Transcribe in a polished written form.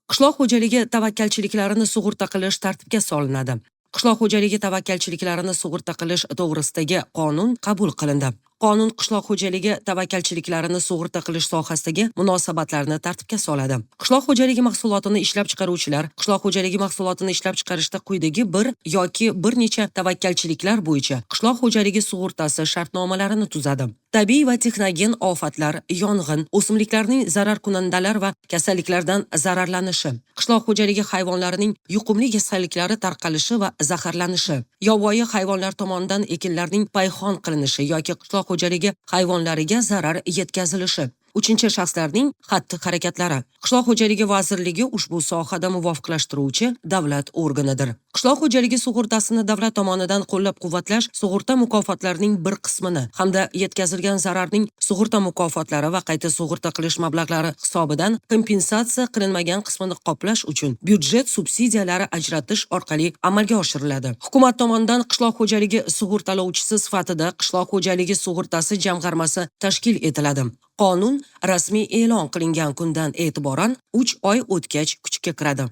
Qishloq xo'jaligi tavakkalchiliklarini sug'urta qilish tartibga solinadi. Qishloq xo'jaligi tavakkalchiliklarini sug'urta qilish to'g'risidagi qonun qabul qilindi. Qonun qishloq xo'jaligi tavakkalchiliklarini sug'urta qilish sohasidagi munosabatlarni tartibga soladi. Qishloq xo'jaligi mahsulotini ishlab chiqaruvchilar qishloq xo'jaligi mahsulotini ishlab chiqarishda quyidagi bir yoki bir necha tavakkalchiliklar bo'yicha qishloq xo'jaligi sug'urtasi shartnomalarini tuzadi. Tabiiy va texnogen ofatlar, yong'in, o'simliklarning zararkunandalar va kasalliklardan zararlanishi, qishloq xo'jaligi hayvonlarining yuqumli kasalliklari tarqalishi va zaharlanishi, yovvoyi hayvonlar tomonidan ekinlarning payhon qilinishi yoki qishloq xo'jaligi hayvonlariga zarar yetkazilishi. Uchinchi shaxslarning xatti-harakatlari. Qishloq xo'jaligi vazirligi ushbu sohada muvofiqlashtiruvchi davlat organidir. Qishloq xo'jaligi sug'urtasini davlat tomonidan qo'llab-quvvatlash sug'urta mukofotlarining bir qismini hamda yetkazilgan zararning sug'urta mukofotlari va qayta sug'urta qilish mablag'lari hisobidan kompensatsiya qilinmagan qismini qoplash uchun byudjet subsidiyalari ajratish orqali amalga oshiriladi. Hukumat tomonidan qishloq xo'jaligi sug'urtalovchisi sifatida qishloq xo'jaligi sug'urtasi jamg'armasi tashkil etiladi. Qonun rasmiy e'lon qilingan kundan e'tiboran 3 oy o'tgach kuchga kiradi.